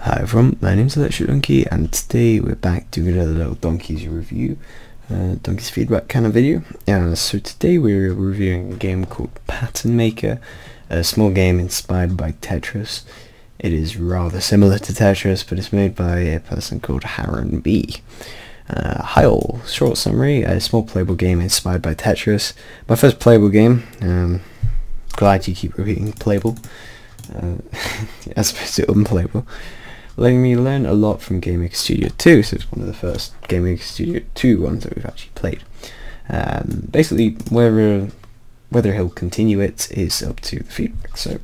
Hi everyone, my name's Electric Donkey and today we're back doing another little Donkeys review, Donkeys feedback kind of video. So today we're reviewing a game called Pattern Maker, a small game inspired by Tetris. It is rather similar to Tetris, but it's made by a person called Harron B. Hi all, short summary, a small playable game inspired by Tetris. My first playable game, glad you keep repeating playable, as opposed to unplayable. Letting me learn a lot from Game Maker Studio 2, so it's one of the first Game Maker Studio 2 ones that we've actually played. Basically, whether he'll continue it is up to the feedback, so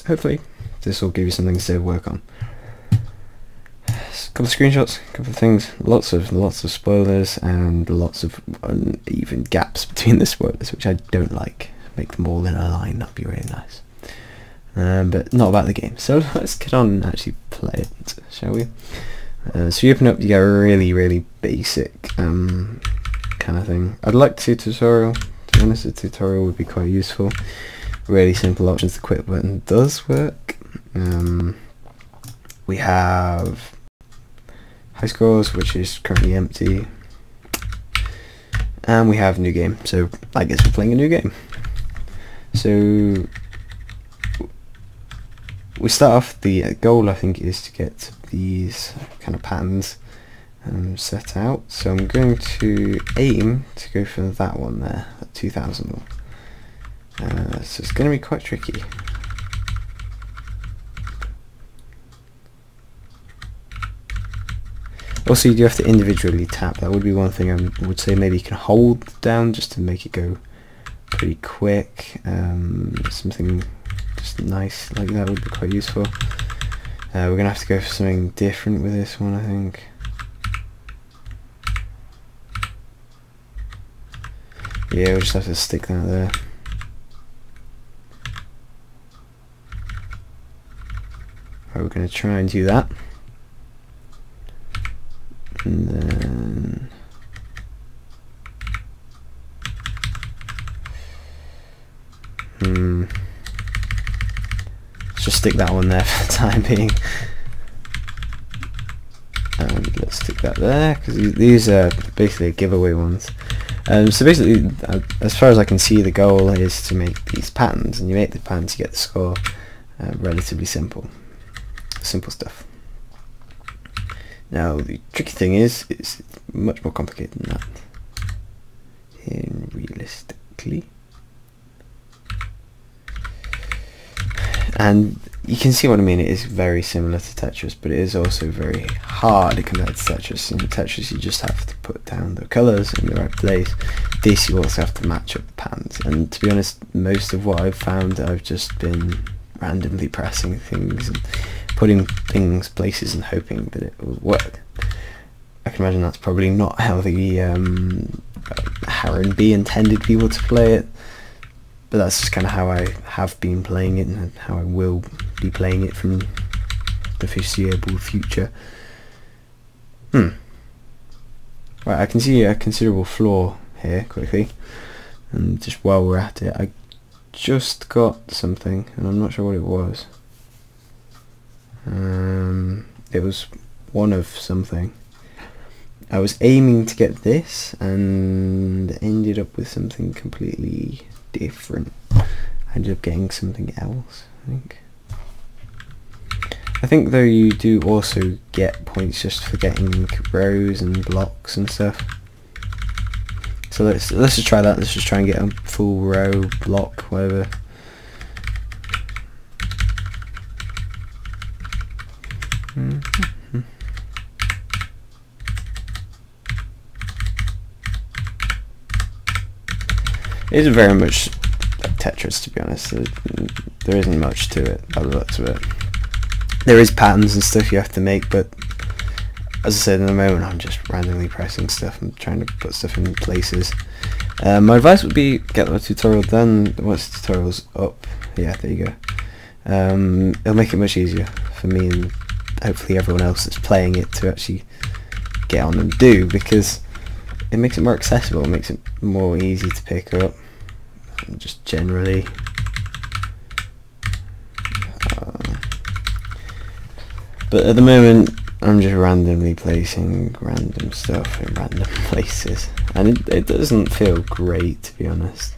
hopefully this will give you something to work on. A couple of screenshots, a couple of things, lots of spoilers and lots of uneven gaps between the spoilers, which I don't like. Make them all in a line, that'd be really nice. But not about the game, so let's get on and actually play it, shall we? So you open up, you get a really basic kind of thing. I'd like to see a tutorial. To be honest, a tutorial would be quite useful. Really simple options. The quit button does work. We have high scores, which is currently empty, and we have new game. So I guess we're playing a new game. So we start off, the goal I think is to get these kind of patterns set out, so I'm going to aim to go for that one there, that 2000 one. So it's going to be quite tricky. Also, you do have to individually tap. That would be one thing I would say. Maybe you can hold down just to make it go pretty quick. Something just nice like that would be quite useful. We're gonna have to go for something different with this one, I think. Yeah, we'll just have to stick that there. Right, we're gonna try and do that, and then just stick that one there for the time being, and let's stick that there because these are basically giveaway ones. So basically, as far as I can see, the goal is to make these patterns, and you make the patterns, you get the score. Relatively simple stuff. Now the tricky thing is it's much more complicated than that. Realistically. And you can see what I mean, it is very similar to Tetris, but it is also very hard compared to Tetris. In Tetris you just have to put down the colours in the right place. This you also have to match up the patterns, and to be honest, most of what I've found, I've just been randomly pressing things and putting things places and hoping that it will work. I can imagine that's probably not how the Harron B intended people to play it, but that's just kind of how I have been playing it and how I will be playing it from the foreseeable future. Right, I can see a considerable flaw here quickly, and just while we're at it, I just got something and I'm not sure what it was. It was one of something. I was aiming to get this and ended up with something completely different. I ended up getting something else, I think. I think though you do also get points just for getting rows and blocks and stuff. So let's just try that. Let's just try and get a full row, block, whatever. It is very much like Tetris, to be honest. There isn't much to it by the looks of it. There is patterns and stuff you have to make, but as I said, in the moment I'm just randomly pressing stuff and trying to put stuff in places. My advice would be get the tutorial done. Once the tutorial's up, yeah, there you go. It'll make it much easier for me and hopefully everyone else that's playing it to actually get on and do, because it makes it more accessible, it makes it more easy to pick up, and just generally But at the moment, I'm just randomly placing random stuff in random places, and it doesn't feel great, to be honest.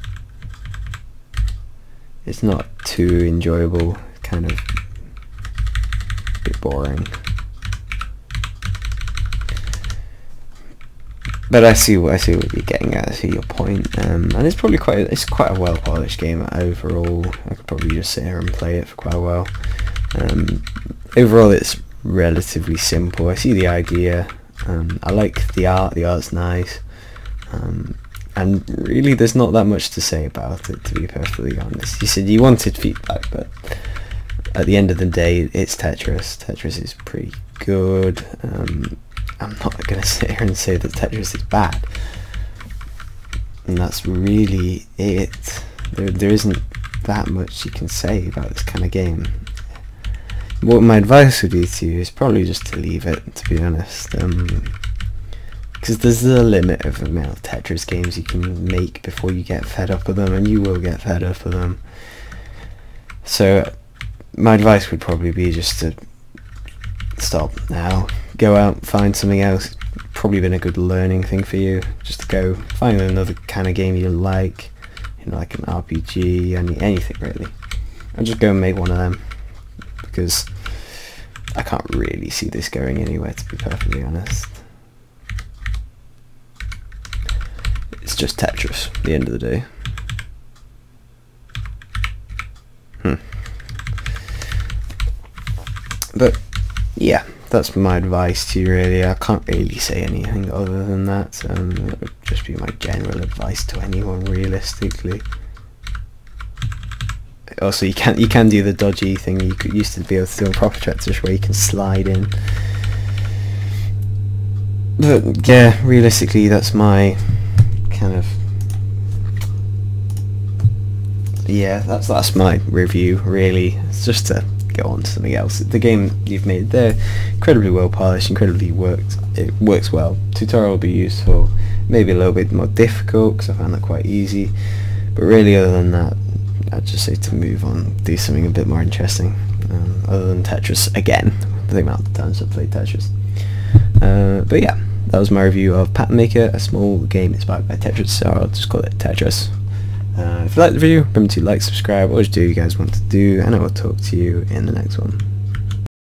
It's not too enjoyable, kind of a bit boring. But I see what you're getting at. I see your point, and it's probably quite a well polished game overall. I could probably just sit here and play it for quite a while. Overall, it's relatively simple. I see the idea. I like the art. The art's nice, and really, there's not that much to say about it, to be perfectly honest. You said you wanted feedback, but at the end of the day, it's Tetris. Tetris is pretty good. I'm not going to sit here and say that Tetris is bad, and that's really it. There isn't that much you can say about this kind of game. What my advice would be to you is probably just to leave it, to be honest, because there's a limit of the amount of Tetris games you can make before you get fed up with them, and you will get fed up with them. So my advice would probably be just to stop now, go out, find something else. Probably been a good learning thing for you, just to go find another kind of game you like, like an RPG, anything really, and just go and make one of them, because I can't really see this going anywhere, to be perfectly honest. It's just Tetris at the end of the day. But yeah, that's my advice to you really. I can't really say anything other than that. It would just be my general advice to anyone, realistically. Also, you can do the dodgy thing you used to be able to do on proper Tetris, where you can slide in. But yeah, realistically, that's my kind of that's my review. Really, it's just to go on to something else. The game you've made, they're incredibly well polished, incredibly worked. It works well. Tutorial will be useful. Maybe a little bit more difficult because I found that quite easy. But really, other than that, I'd just say to move on, do something a bit more interesting, other than Tetris again, the amount of times I've played Tetris. But yeah, that was my review of Pattern Maker, a small game inspired by Tetris, so I'll just call it Tetris. If you liked the video, remember to like, subscribe, or just do what you guys want to do, and I will talk to you in the next one.